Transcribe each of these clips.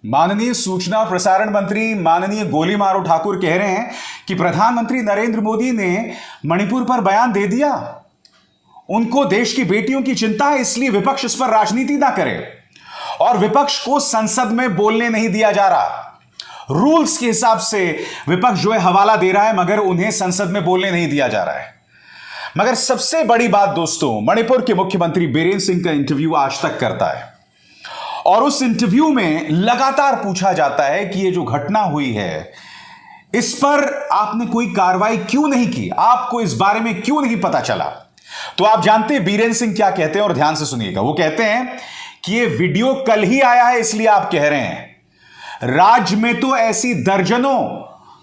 माननीय सूचना और प्रसारण मंत्री माननीय गोली मारो ठाकुर कह रहे हैं कि प्रधानमंत्री नरेंद्र मोदी ने मणिपुर पर बयान दे दिया। उनको देश की बेटियों की चिंता है, इसलिए विपक्ष इस पर राजनीति ना करे और विपक्ष को संसद में बोलने नहीं दिया जा रहा। रूल्स के हिसाब से विपक्ष जो है हवाला दे रहा है, मगर उन्हें संसद में बोलने नहीं दिया जा रहा है। मगर सबसे बड़ी बात दोस्तों, मणिपुर के मुख्यमंत्री बीरेन सिंह का इंटरव्यू आज तक करता है और उस इंटरव्यू में लगातार पूछा जाता है कि ये जो घटना हुई है इस पर आपने कोई कार्रवाई क्यों नहीं की, आपको इस बारे में क्यों नहीं पता चला। तो आप जानते हैं बीरेन सिंह क्या कहते हैं, और ध्यान से सुनिएगा। वो कहते हैं कि ये वीडियो कल ही आया है इसलिए आप कह रहे हैं। राज्य में तो ऐसी दर्जनों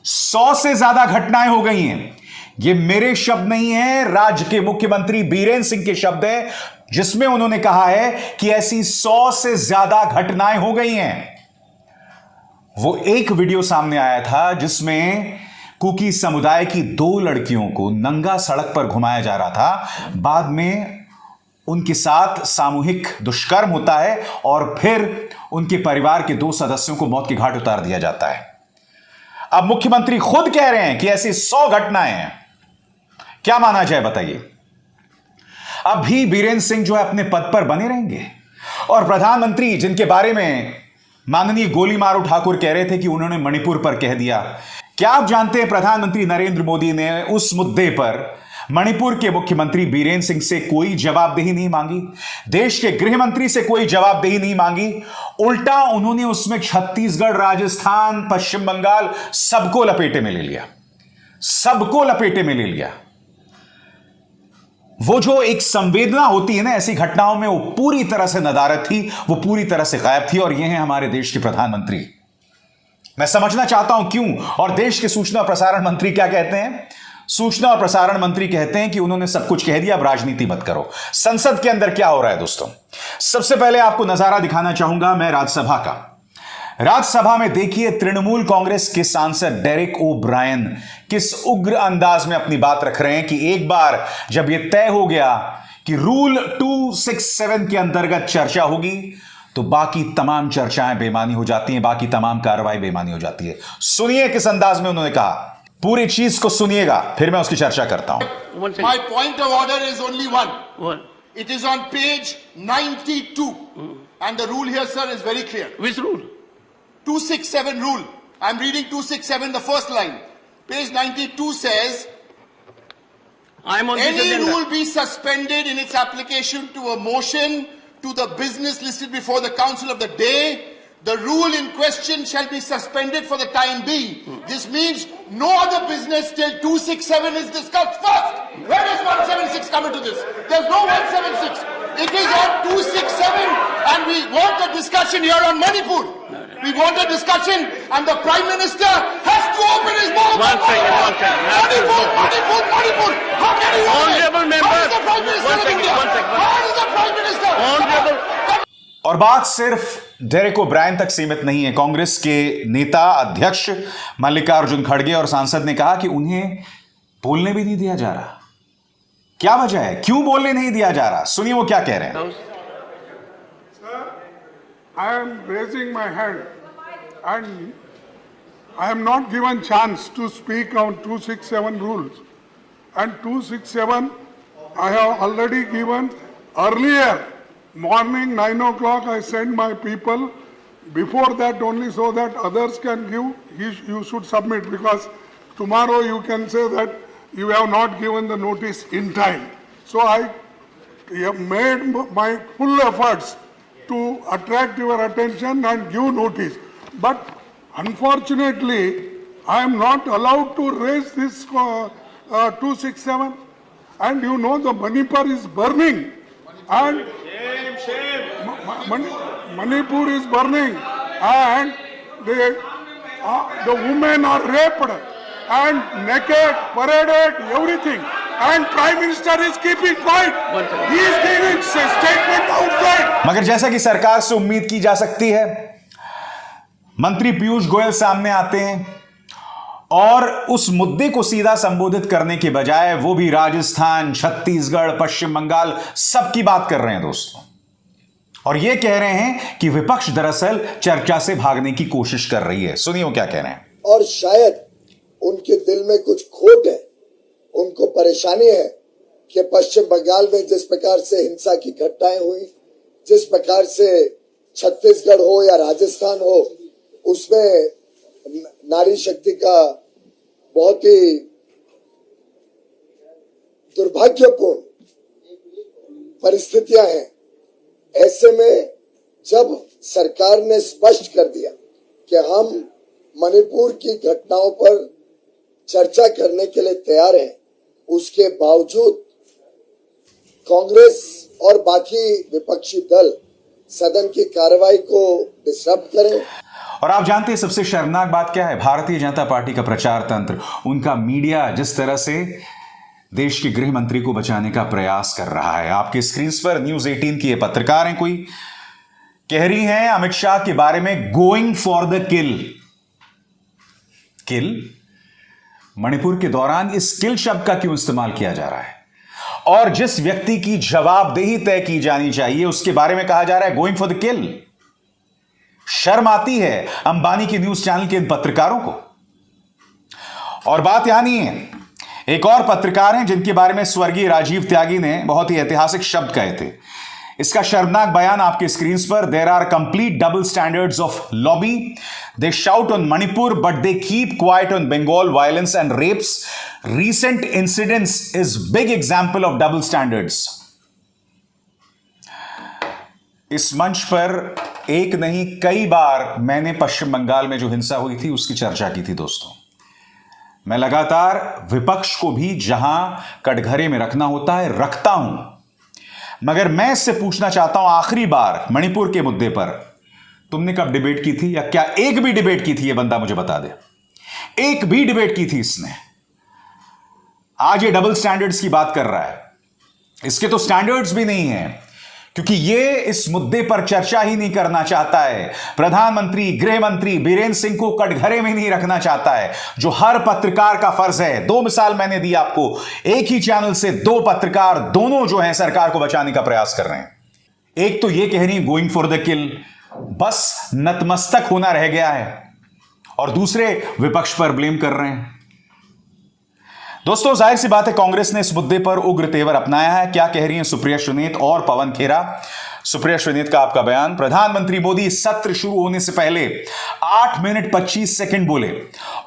100 से ज्यादा घटनाएं हो गई हैं। ये मेरे शब्द नहीं है, राज्य के मुख्यमंत्री बीरेन सिंह के शब्द है, जिसमें उन्होंने कहा है कि ऐसी 100 से ज्यादा घटनाएं हो गई हैं। वो एक वीडियो सामने आया था जिसमें कुकी समुदाय की 2 लड़कियों को नंगा सड़क पर घुमाया जा रहा था। बाद में उनके साथ सामूहिक दुष्कर्म होता है और फिर उनके परिवार के 2 सदस्यों को मौत के घाट उतार दिया जाता है। अब मुख्यमंत्री खुद कह रहे हैं कि ऐसी 100 घटनाएं हैं। क्या माना जाए बताइए। अब भी बीरेन सिंह जो है अपने पद पर बने रहेंगे और प्रधानमंत्री जिनके बारे में माननीय गोली मारो ठाकुर कह रहे थे कि उन्होंने मणिपुर पर कह दिया, क्या आप जानते हैं प्रधानमंत्री नरेंद्र मोदी ने उस मुद्दे पर मणिपुर के मुख्यमंत्री बीरेन सिंह से कोई जवाबदेही नहीं मांगी, देश के गृह मंत्री से कोई जवाबदेही नहीं मांगी। उल्टा उन्होंने उसमें छत्तीसगढ़, राजस्थान, पश्चिम बंगाल सबको लपेटे में ले लिया, सबको लपेटे में ले लिया। वो जो एक संवेदना होती है ना ऐसी घटनाओं में, वो पूरी तरह से नदारद थी, वो पूरी तरह से गायब थी। और ये हैं हमारे देश के प्रधानमंत्री। मैं समझना चाहता हूं क्यों। और देश के सूचना और प्रसारण मंत्री क्या कहते हैं? सूचना और प्रसारण मंत्री कहते हैं कि उन्होंने सब कुछ कह दिया, अब राजनीति मत करो। संसद के अंदर क्या हो रहा है दोस्तों, सबसे पहले आपको नजारा दिखाना चाहूंगा मैं राज्यसभा का। राज्यसभा में देखिए तृणमूल कांग्रेस के सांसद डेरेक ओ ब्रायन किस उग्र अंदाज में अपनी बात रख रहे हैं कि एक बार जब यह तय हो गया कि रूल 267 के अंतर्गत चर्चा होगी तो बाकी तमाम चर्चाएं बेमानी हो जाती हैं, बाकी तमाम कार्रवाई बेमानी हो जाती है। सुनिए किस अंदाज में उन्होंने कहा, पूरी चीज को सुनिएगा, फिर मैं उसकी चर्चा करता हूं। My point of order is only one. It is on page 92 and the rule here, sir, is very clear. Which rule? 267 rule. I'm reading 267, the first line. Page 92 says, I'm on any this agenda. rule be suspended in its application to a motion to the business listed before the council of the day. The rule in question shall be suspended for the time being. This means no other business till 267 is discussed first. Where does 176 come into this? There's no 176. It is on 267 and we want a discussion here on Manipur. We want a discussion and the Prime Minister has to open his mouth. One second. Manipur. How can he open it? Honorable member. How is the Prime Minister One of second, India? one second. How is the Prime Minister? Honorable. और बात सिर्फ Derek ओ Brian तक सीमित नहीं है। कांग्रेस के नेता अध्यक्ष मल्लिकार्जुन खड़गे और सांसद ने कहा कि उन्हें बोलने भी नहीं दिया जा रहा। क्या वजह है, क्यों बोलने नहीं दिया जा रहा? सुनिए वो क्या कह रहे हैं। I am raising my hand and I am not given chance to speak on 267 rules, and 267 I have already given earlier morning 9 o'clock. I sent my people before that only so that others can give. You should submit because tomorrow you can say that you have not given the notice in time. So I have made my full efforts to attract your attention and give notice. But unfortunately, I am not allowed to raise this 267. And you know the Manipur is burning. And Manipur is burning. And the women are raped and naked, paraded, everything. And Prime Minister is keeping quiet. He is giving statement outside. मगर जैसा कि सरकार से उम्मीद की जा सकती है, मंत्री पीयूष गोयल सामने आते हैं और उस मुद्दे को सीधा संबोधित करने के बजाय वो भी राजस्थान, छत्तीसगढ़, पश्चिम बंगाल सबकी बात कर रहे हैं दोस्तों। और यह कह रहे हैं कि विपक्ष दरअसल चर्चा से भागने की कोशिश कर रही है। सुनिए वो क्या कह रहे हैं। और शायद उनके दिल में कुछ खोट है, उनको परेशानी है कि पश्चिम बंगाल में जिस प्रकार से हिंसा की घटनाएं हुई, जिस प्रकार से छत्तीसगढ़ हो या राजस्थान हो, उसमें नारी शक्ति का बहुत ही दुर्भाग्यपूर्ण परिस्थितियां हैं। ऐसे में जब सरकार ने स्पष्ट कर दिया कि हम मणिपुर की घटनाओं पर चर्चा करने के लिए तैयार हैं, उसके बावजूद कांग्रेस और बाकी विपक्षी दल सदन की कार्रवाई को डिस्टर्ब करें। और आप जानते हैं सबसे शर्मनाक बात क्या है? भारतीय जनता पार्टी का प्रचार तंत्र, उनका मीडिया जिस तरह से देश के गृह मंत्री को बचाने का प्रयास कर रहा है। आपके स्क्रीन पर न्यूज 18 की ये पत्रकार हैं, कोई कह रही हैं अमित शाह के बारे में गोइंग फॉर द किल। मणिपुर के दौरान इस किल शब्द का क्यों इस्तेमाल किया जा रहा है? और जिस व्यक्ति की जवाबदेही तय की जानी चाहिए उसके बारे में कहा जा रहा है गोइंग फॉर द किल। शर्म आती है अंबानी के न्यूज चैनल के इन पत्रकारों को। और बात यहां नहीं है, एक और पत्रकार हैं जिनके बारे में स्वर्गीय राजीव त्यागी ने बहुत ही ऐतिहासिक शब्द कहे थे। इसका शर्मनाक बयान आपके स्क्रीन पर। There are complete double standards of lobby. They shout on Manipur but they keep quiet on Bengal violence and rapes. Recent incidents is big example of double standards. इस मंच पर एक नहीं कई बार मैंने पश्चिम बंगाल में जो हिंसा हुई थी उसकी चर्चा की थी। दोस्तों, मैं लगातार विपक्ष को भी जहां कटघरे में रखना होता है रखता हूं, मगर मैं इससे पूछना चाहता हूं आखिरी बार मणिपुर के मुद्दे पर तुमने कब डिबेट की थी? या क्या एक भी डिबेट की थी? यह बंदा मुझे बता दे, एक भी डिबेट की थी इसने? आज ये डबल स्टैंडर्ड्स की बात कर रहा है। इसके तो स्टैंडर्ड्स भी नहीं है, क्योंकि ये इस मुद्दे पर चर्चा ही नहीं करना चाहता है। प्रधानमंत्री, गृह मंत्री बीरेंद्र सिंह को कटघरे में नहीं रखना चाहता है, जो हर पत्रकार का फर्ज है। दो मिसाल मैंने दी आपको, एक ही चैनल से दो पत्रकार, दोनों जो हैं सरकार को बचाने का प्रयास कर रहे हैं। एक तो ये कह रही है गोइंग फॉर द किल, बस नतमस्तक होना रह गया है, और दूसरे विपक्ष पर ब्लेम कर रहे हैं। दोस्तों, जाहिर सी बात है कांग्रेस ने इस मुद्दे पर उग्र तेवर अपनाया है। क्या कह रही हैं सुप्रिया श्रीनेत और पवन खेरा? सुप्रिया श्रीनेत का आपका बयान। प्रधानमंत्री मोदी सत्र शुरू होने से पहले 8 मिनट 25 सेकंड बोले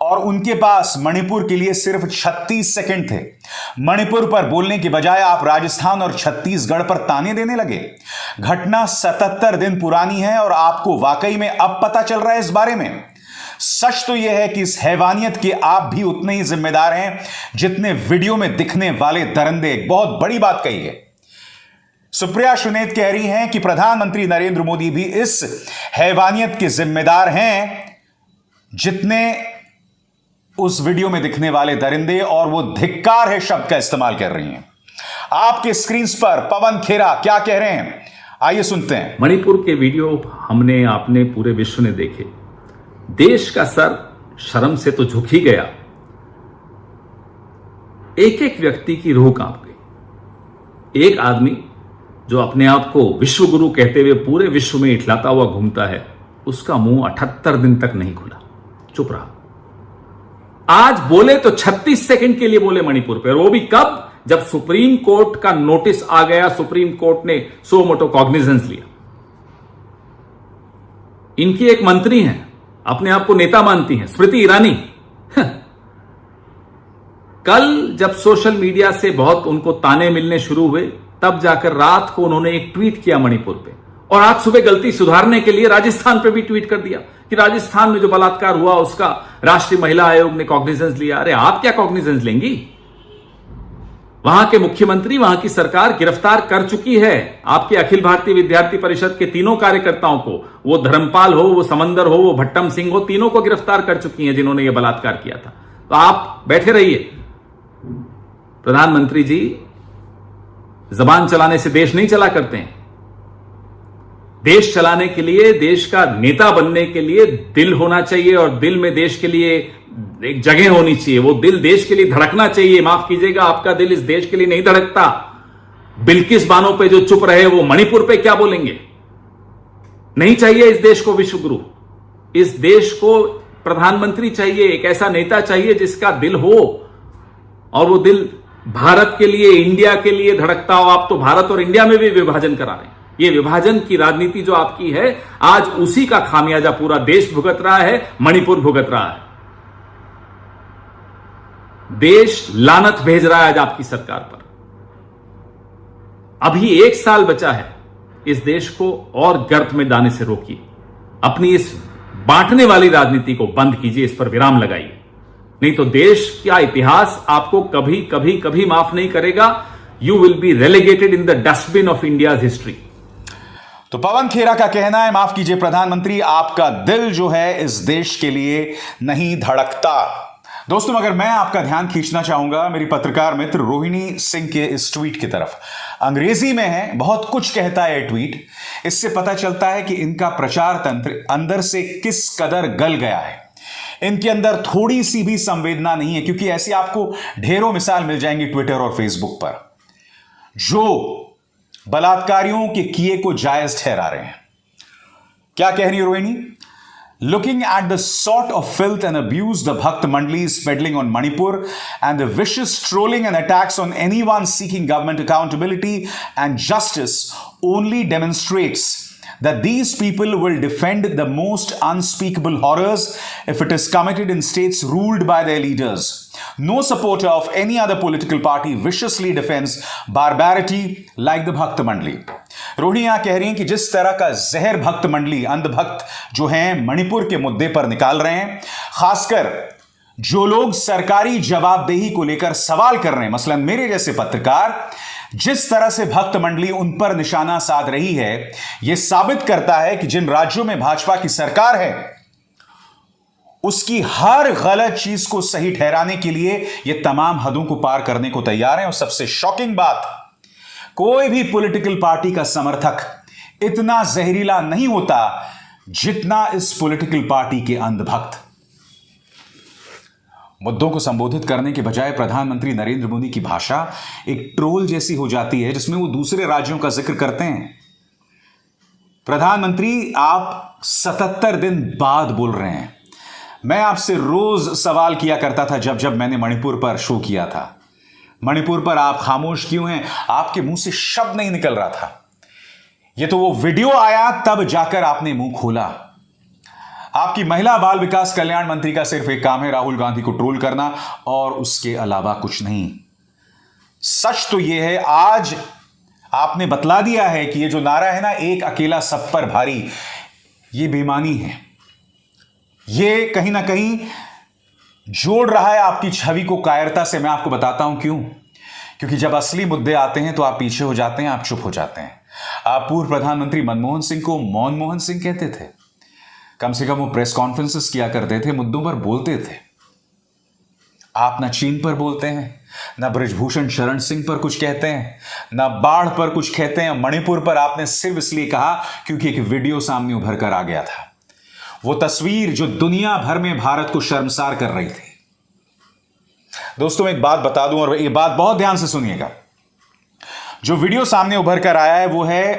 और उनके पास मणिपुर के लिए सिर्फ 36 सेकंड थे। मणिपुर पर बोलने के बजाय आप राजस्थान और छत्तीसगढ़ पर ताने देने लगे। घटना 77 दिन पुरानी है और आपको वाकई में अब पता चल रहा है इस बारे में। सच तो यह है कि इस हैवानियत के आप भी उतने ही जिम्मेदार हैं जितने वीडियो में दिखने वाले दरिंदे। बहुत बड़ी बात कही है। सुप्रिया श्रीनेत कह रही हैं कि प्रधानमंत्री नरेंद्र मोदी भी इस हैवानियत के जिम्मेदार हैं जितने उस वीडियो में दिखने वाले दरिंदे, और वो धिक्कार है शब्द का इस्तेमाल कर रही हैं। आपके स्क्रीन पर पवन खेरा क्या कह रहे हैं, आइए सुनते हैं। मणिपुर के वीडियो हमने, आपने, पूरे विश्व ने देखे। देश का सर शर्म से तो झुक ही गया। एक एक व्यक्ति की रूह कांप गई। एक आदमी जो अपने आप को विश्व गुरु कहते हुए पूरे विश्व में इठलाता हुआ घूमता है, उसका मुंह 78 दिन तक नहीं खुला, चुप रहा। आज बोले तो 36 सेकंड के लिए बोले मणिपुर पे, और वो भी कब? जब सुप्रीम कोर्ट का नोटिस आ गया, सुप्रीम कोर्ट ने सो मोटो कॉग्निजेंस लिया। इनकी एक मंत्री हैं, अपने आप को नेता मानती हैं, स्मृति ईरानी। कल जब सोशल मीडिया से बहुत उनको ताने मिलने शुरू हुए, तब जाकर रात को उन्होंने एक ट्वीट किया मणिपुर पे, और आज सुबह गलती सुधारने के लिए राजस्थान पे भी ट्वीट कर दिया कि राजस्थान में जो बलात्कार हुआ उसका राष्ट्रीय महिला आयोग ने कॉग्निजेंस लिया। अरे आप क्या कॉग्निजेंस लेंगी? वहां के मुख्यमंत्री, वहां की सरकार गिरफ्तार कर चुकी है आपके अखिल भारतीय विद्यार्थी परिषद के तीनों कार्यकर्ताओं को। वो धर्मपाल हो, वो समंदर हो, वो भट्टम सिंह हो, तीनों को गिरफ्तार कर चुकी हैं जिन्होंने ये बलात्कार किया था। तो आप बैठे रहिए। प्रधानमंत्री जी जबान चलाने से देश नहीं चला करते हैं। देश चलाने के लिए, देश का नेता बनने के लिए दिल होना चाहिए, और दिल में देश के लिए एक जगह होनी चाहिए। वो दिल देश के लिए धड़कना चाहिए। माफ कीजिएगा, आपका दिल इस देश के लिए नहीं धड़कता। बिल्किस बानो पे जो चुप रहे, वो मणिपुर पे क्या बोलेंगे? नहीं चाहिए इस देश को विश्व गुरु। इस देश को प्रधानमंत्री चाहिए, एक ऐसा नेता चाहिए जिसका दिल हो, और वो दिल भारत के लिए, इंडिया के लिए धड़कता हो। आप तो भारत और इंडिया में भी विभाजन करा रहे हैं। ये विभाजन की राजनीति जो आपकी है, आज उसी का खामियाजा पूरा देश भुगत रहा है, मणिपुर भुगत रहा है। देश लानत भेज रहा है आज आपकी सरकार पर। अभी 1 साल बचा है, इस देश को और गर्त में दाने से रोकिए। अपनी इस बांटने वाली राजनीति को बंद कीजिए, इस पर विराम लगाइए, नहीं तो देश का इतिहास आपको कभी कभी कभी माफ नहीं करेगा। You will be relegated in the dustbin of India's history. तो पवन खेरा का कहना है, माफ कीजिए प्रधानमंत्री, आपका दिल जो है इस देश के लिए नहीं धड़कता। दोस्तों, मगर मैं आपका ध्यान खींचना चाहूंगा मेरी पत्रकार मित्र रोहिणी सिंह के इस ट्वीट की तरफ। अंग्रेजी में है, बहुत कुछ कहता है ये ट्वीट। इससे पता चलता है कि इनका प्रचार तंत्र अंदर से किस कदर गल गया है। इनके अंदर थोड़ी सी भी संवेदना नहीं है, क्योंकि ऐसी आपको ढेरों मिसाल मिल जाएंगी ट्विटर और फेसबुक पर, जो बलात्कारियों के किए को जायज ठहरा रहे हैं। क्या कह रही है Rohini? Looking at the sort of filth and abuse the Bhakt Mandali is peddling on Manipur and the vicious trolling and attacks on anyone seeking government accountability and justice only demonstrates that these people will defend the most unspeakable horrors if it is committed in states ruled by their leaders. No supporter of any other political party viciously defends barbarity like the Bhakt Mandali. Rohini यहां कह रही हैं कि जिस तरह का जहर भक्त मंडली, अंधभक्त जो हैं मणिपुर के मुद्दे पर निकाल रहे हैं, खासकर जो लोग सरकारी जवाबदेही को लेकर सवाल कर रहे हैं, मसलन मेरे जैसे पत्रकार, जिस तरह से भक्त मंडली उन पर निशाना साध रही है, यह साबित करता है कि जिन राज्यों में भाजपा की सरकार है, उसकी हर गलत चीज को सही ठहराने के लिए यह तमाम हदों को पार करने को तैयार है। और सबसे शॉकिंग बात, कोई भी पॉलिटिकल पार्टी का समर्थक इतना जहरीला नहीं होता जितना इस पॉलिटिकल पार्टी के अंधभक्त। मुद्दों को संबोधित करने के बजाय प्रधानमंत्री नरेंद्र मोदी की भाषा एक ट्रोल जैसी हो जाती है, जिसमें वो दूसरे राज्यों का जिक्र करते हैं। प्रधानमंत्री, आप 77 दिन बाद बोल रहे हैं। मैं आपसे रोज सवाल किया करता था जब मैंने मणिपुर पर शो किया था, मणिपुर पर आप खामोश क्यों हैं? आपके मुंह से शब्द नहीं निकल रहा था। यह तो वो वीडियो आया तब जाकर आपने मुंह खोला। आपकी महिला बाल विकास कल्याण मंत्री का सिर्फ एक काम है, राहुल गांधी को ट्रोल करना, और उसके अलावा कुछ नहीं। सच तो यह है, आज आपने बतला दिया है कि यह जो नारा है ना, एक अकेला सब पर भारी, यह बेईमानी है। यह कहीं ना कहीं जोड़ रहा है आपकी छवि को कायरता से। मैं आपको बताता हूं क्यों। क्योंकि जब असली मुद्दे आते हैं तो आप पीछे हो जाते हैं, आप चुप हो जाते हैं। आप पूर्व प्रधानमंत्री मनमोहन सिंह को मौन मोहन सिंह कहते थे। कम से कम वो प्रेस कॉन्फ्रेंसेस किया करते थे, मुद्दों पर बोलते थे। आप ना चीन पर बोलते हैं, ना बृजभूषण शरण सिंह पर कुछ कहते हैं, ना बाढ़ पर कुछ कहते हैं। मणिपुर पर आपने सिर्फ इसलिए कहा क्योंकि एक वीडियो सामने उभर कर आ गया था, वो तस्वीर जो दुनिया भर में भारत को शर्मसार कर रही थी। दोस्तों, एक बात बता दूं, और ये बात बहुत ध्यान से सुनिएगा। जो वीडियो सामने उभर कर आया है वो है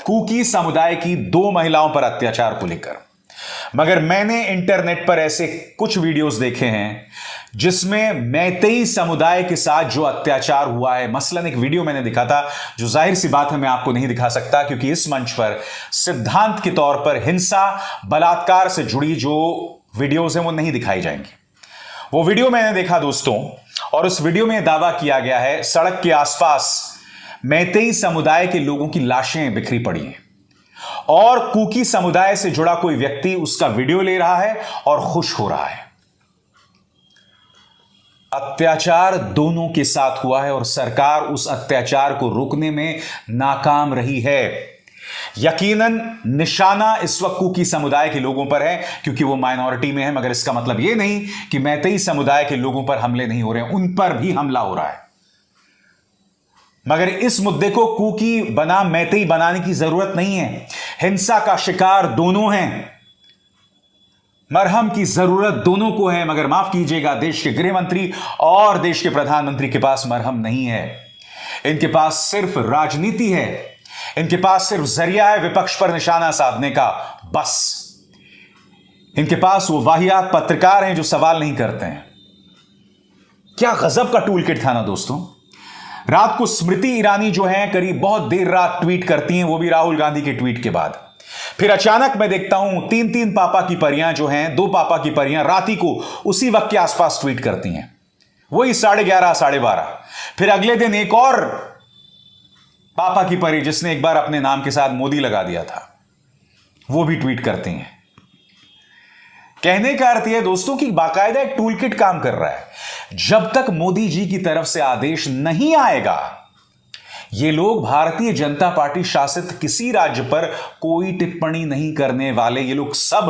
कुकी समुदाय की 2 महिलाओं पर अत्याचार को लेकर। मगर मैंने इंटरनेट पर ऐसे कुछ वीडियोस देखे हैं जिसमें मैतेई समुदाय के साथ जो अत्याचार हुआ है। मसलन एक वीडियो मैंने दिखा था, जो जाहिर सी बात है मैं आपको नहीं दिखा सकता, क्योंकि इस मंच पर सिद्धांत के तौर पर हिंसा, बलात्कार से जुड़ी जो वीडियोस हैं वो नहीं दिखाई जाएंगी। वो वीडियो मैंने देखा दोस्तों, और उस वीडियो में दावा किया गया है सड़क के आसपास मैतेई समुदाय के लोगों की लाशें बिखरी पड़ी हैं, और कुकी समुदाय से जुड़ा कोई व्यक्ति उसका वीडियो ले रहा है और खुश हो रहा है। अत्याचार दोनों के साथ हुआ है और सरकार उस अत्याचार को रोकने में नाकाम रही है। यकीनन निशाना इस वक्त कुकी समुदाय के लोगों पर है, क्योंकि वो माइनॉरिटी में है। मगर इसका मतलब यह नहीं कि मैतेई समुदाय के लोगों पर हमले नहीं हो रहे हैं, उन पर भी हमला हो रहा है। मगर इस मुद्दे को कुकी बना मैतेई बनाने की जरूरत नहीं है। हिंसा का शिकार दोनों हैं, मरहम की जरूरत दोनों को है। मगर माफ कीजिएगा, देश के गृह मंत्री और देश के प्रधानमंत्री के पास मरहम नहीं है। इनके पास सिर्फ राजनीति है। इनके पास सिर्फ जरिया है विपक्ष पर निशाना साधने का, बस। इनके पास वो वाहियात पत्रकार हैं जो सवाल नहीं करते हैं। क्या गजब का टूल किट था ना दोस्तों। रात को स्मृति ईरानी जो है करीब बहुत देर रात ट्वीट करती हैं, वो भी राहुल गांधी के ट्वीट के बाद। फिर अचानक मैं देखता हूं तीन पापा की परियां जो हैं, 2 पापा की परियां राती को उसी वक्त के आसपास ट्वीट करती हैं, वही 11:30 12:30। फिर अगले दिन एक और पापा की परी जिसने एक बार अपने नाम के साथ मोदी लगा दिया था, वो भी ट्वीट करती हैं। कहने का अर्थ यह दोस्तों कि बाकायदा एक टूल किट काम कर रहा है। जब तक मोदी जी की तरफ से आदेश नहीं आएगा, ये लोग भारतीय जनता पार्टी शासित किसी राज्य पर कोई टिप्पणी नहीं करने वाले। ये लोग सब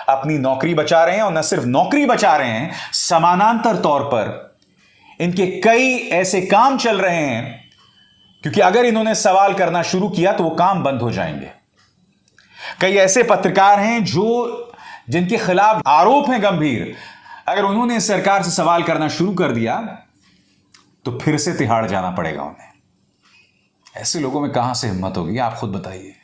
अपनी नौकरी बचा रहे हैं, और न सिर्फ नौकरी बचा रहे हैं, समानांतर तौर पर इनके कई ऐसे काम चल रहे हैं, क्योंकि अगर इन्होंने सवाल करना शुरू किया तो वो काम बंद हो जाएंगे। कई ऐसे पत्रकार हैं जिनके खिलाफ आरोप हैं गंभीर, अगर उन्होंने सरकार से सवाल करना शुरू कर दिया तो फिर से तिहाड़ जाना पड़ेगा उन्हें। ऐसे लोगों में कहां से हिम्मत होगी, आप खुद बताइए।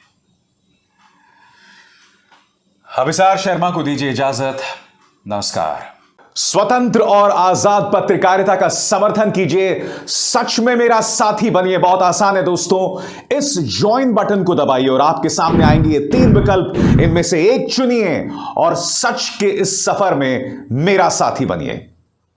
अभिसार शर्मा को दीजिए इजाजत। नमस्कार। स्वतंत्र और आजाद पत्रकारिता का समर्थन कीजिए, सच में मेरा साथी बनिए। बहुत आसान है दोस्तों, इस ज्वाइन बटन को दबाइए और आपके सामने आएंगे ये 3 विकल्प, इनमें से एक चुनिए और सच के इस सफर में मेरा साथी बनिए।